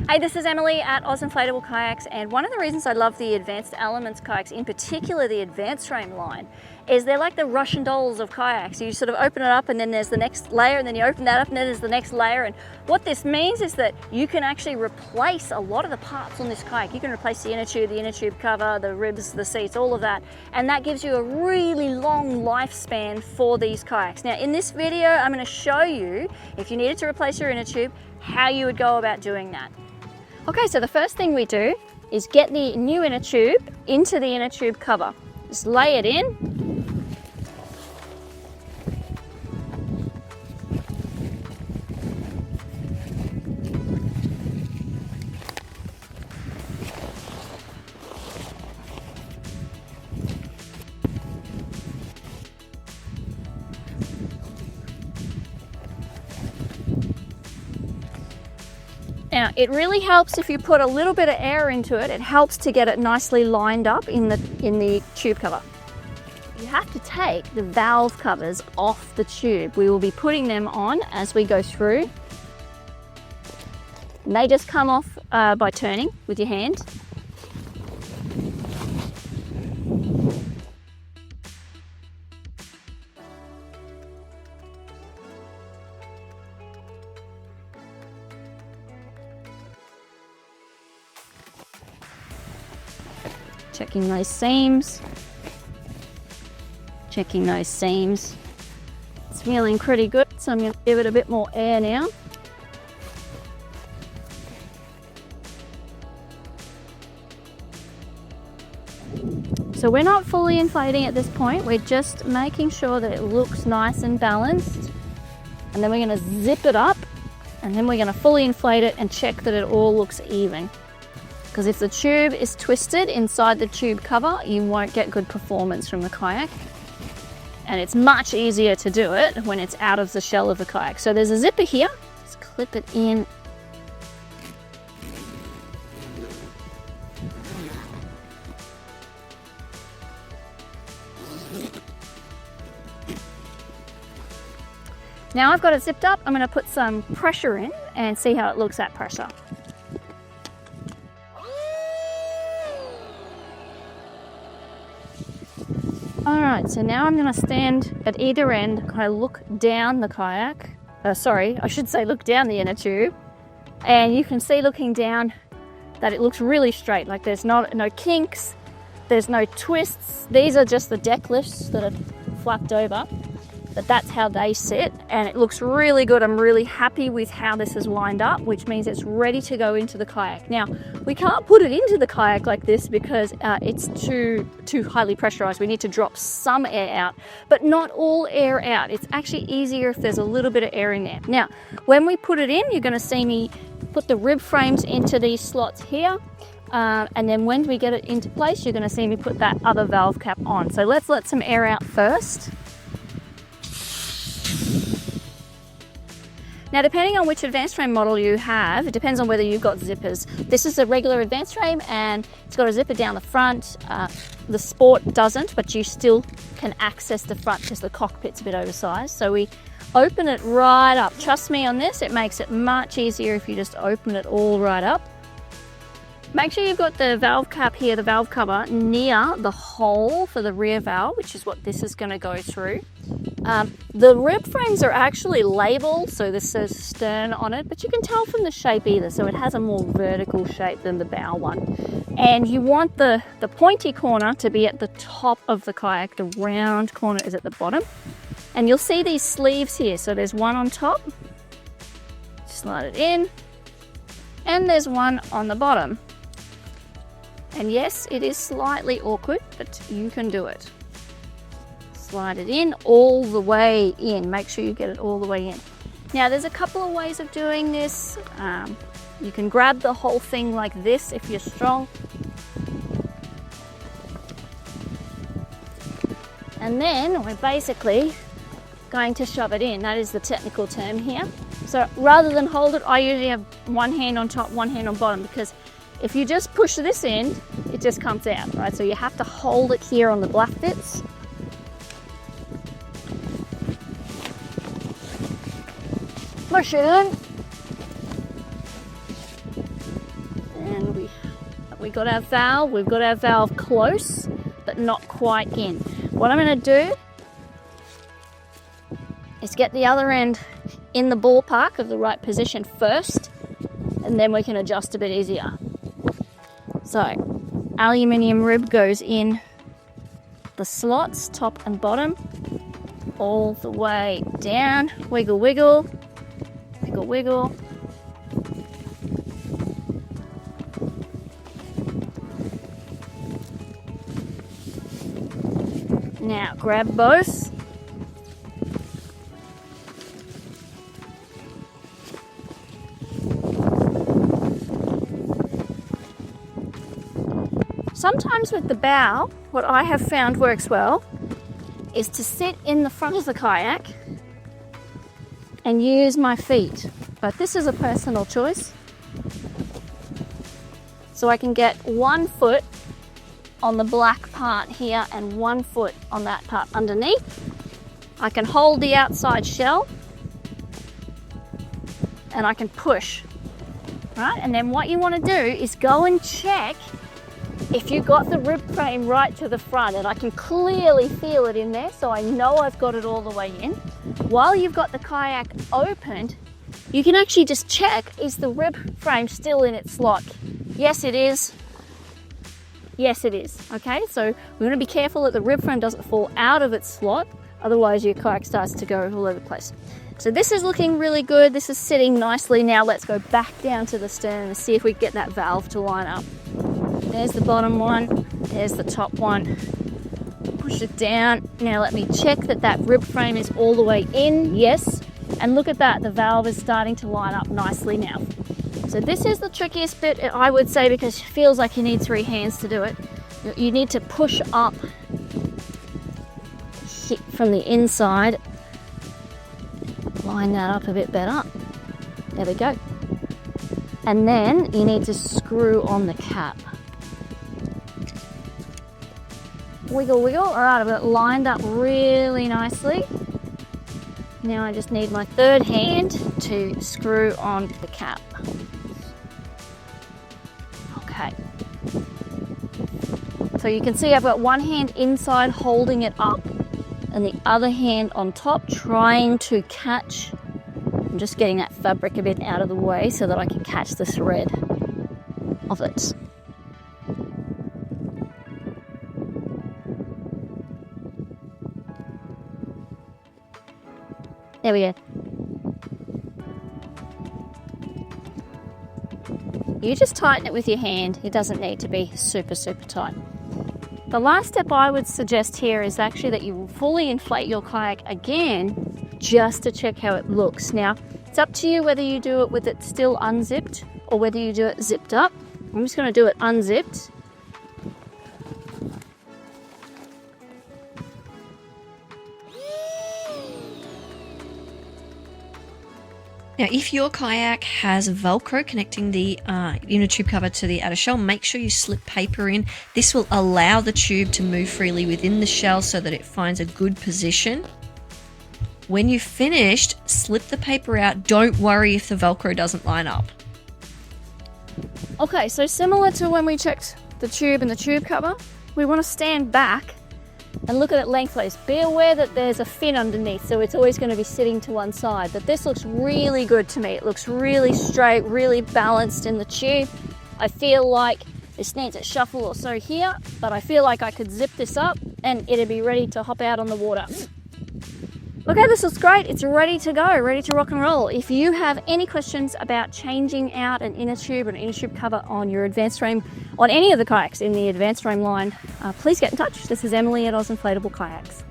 Hey, this is Emily at Inflatable Kayaks, and one of the reasons I love the Advanced Elements kayaks, in particular the AdvancedFrame line, is they're like the Russian dolls of kayaks. You sort of open it up and then there's the next layer, and then you open that up and then there's the next layer. And what this means is that you can actually replace a lot of the parts on this kayak. You can replace the inner tube cover, the ribs, the seats, all of that. And that gives you a really long lifespan for these kayaks. Now in this video, I'm going to show you, if you needed to replace your inner tube, how you would go about doing that. Okay, so the first thing we do is get the new inner tube into the inner tube cover. Just lay it in. Now, it really helps if you put a little bit of air into it. It helps to get it nicely lined up in the tube cover. You have to take the valve covers off the tube. We will be putting them on as we go through. And they just come off by turning with your hand. Checking those seams. Checking those seams. It's feeling pretty good, so I'm going to give it a bit more air now. So we're not fully inflating at this point, we're just making sure that it looks nice and balanced. And then we're going to zip it up, and then we're going to fully inflate it and check that it all looks even. Because if the tube is twisted inside the tube cover, you won't get good performance from the kayak. And it's much easier to do it when it's out of the shell of the kayak. So there's a zipper here, just clip it in. Now I've got it zipped up, I'm going to put some pressure in and see how it looks at pressure. Alright, so now I'm going to stand at either end, kind of look down the kayak. Sorry, I should say look down the inner tube. And you can see looking down that it looks really straight, like there's no kinks, there's no twists. These are just the deck lifts that are flapped over. But that's how they sit, and it looks really good. I'm really happy with how this is lined up, which means it's ready to go into the kayak. Now, we can't put it into the kayak like this because it's too highly pressurized. We need to drop some air out, but not all air out. It's actually easier if there's a little bit of air in there. Now, when we put it in, you're gonna see me put the rib frames into these slots here. And then when we get it into place, you're gonna see me put that other valve cap on. So let's let some air out first. Now, depending on which AdvancedFrame model you have, it depends on whether you've got zippers. This is a regular AdvancedFrame and it's got a zipper down the front. The Sport doesn't, but you still can access the front because the cockpit's a bit oversized. So we open it right up. Trust me on this, it makes it much easier if you just open it all right up. Make sure you've got the valve cap here, the valve cover, near the hole for the rear valve, which is what this is going to go through. The rib frames are actually labeled, so this says stern on it, but you can tell from the shape either, so it has a more vertical shape than the bow one. And you want the pointy corner to be at the top of the kayak, the round corner is at the bottom. And you'll see these sleeves here, so there's one on top, slide it in, and there's one on the bottom. And yes, it is slightly awkward, but you can do it. Slide it in all the way in. Make sure you get it all the way in. Now, there's a couple of ways of doing this. You can grab the whole thing like this if you're strong. And then we're basically going to shove it in. That is the technical term here. So rather than hold it, I usually have one hand on top, one hand on bottom, because if you just push this in, it just comes out, right? So you have to hold it here on the black bits. Push it in. we got our valve. We've got our valve close, but not quite in. What I'm going to do is get the other end in the ballpark of the right position first, and then we can adjust a bit easier. So, aluminium rib goes in the slots, top and bottom, all the way down. Wiggle, wiggle, wiggle, wiggle. Now grab both. Sometimes with the bow, what I have found works well is to sit in the front of the kayak and use my feet. But this is a personal choice. So I can get 1 foot on the black part here and 1 foot on that part underneath. I can hold the outside shell and I can push, right? And then what you want to do is go and check if you got the rib frame right to the front, and I can clearly feel it in there, so I know I've got it all the way in. While you've got the kayak opened, you can actually just check, is the rib frame still in its slot? Yes, it is. Yes, it is. Okay, so we're going to be careful that the rib frame doesn't fall out of its slot, otherwise your kayak starts to go all over the place. So this is looking really good. This is sitting nicely. Now let's go back down to the stern and see if we can get that valve to line up. There's the bottom one, there's the top one. Push it down. Now let me check that that rib frame is all the way in. Yes, and look at that, the valve is starting to line up nicely now. So this is the trickiest bit, I would say, because it feels like you need 3 hands to do it. You need to push up, hit from the inside, line that up a bit better. There we go. And then you need to screw on the cap. Wiggle, wiggle. All right, I've got it lined up really nicely. Now I just need my 3rd hand to screw on the cap. Okay. So you can see I've got 1 hand inside holding it up and the other hand on top trying to catch. I'm just getting that fabric a bit out of the way so that I can catch the thread of it. There we go. You just tighten it with your hand. It doesn't need to be super, super tight. The last step I would suggest here is actually that you fully inflate your kayak again just to check how it looks. Now, it's up to you whether you do it with it still unzipped or whether you do it zipped up. I'm just going to do it unzipped. Now, if your kayak has Velcro connecting the inner tube cover to the outer shell, make sure you slip paper in. This will allow the tube to move freely within the shell so that it finds a good position. When you've finished, slip the paper out. Don't worry if the Velcro doesn't line up. Okay, so similar to when we checked the tube and the tube cover, we want to stand back and look at it lengthways. Be aware that there's a fin underneath, so it's always going to be sitting to one side. But this looks really good to me. It looks really straight, really balanced in the tube. I feel like this needs a shuffle or so here, but I feel like I could zip this up and it'd be ready to hop out on the water. Okay, this looks great. It's ready to go, ready to rock and roll. If you have any questions about changing out an inner tube or an inner tube cover on your AdvancedFrame, on any of the kayaks in the AdvancedFrame line, please get in touch. This is Emily at AdvancedFrame Inflatable Kayaks.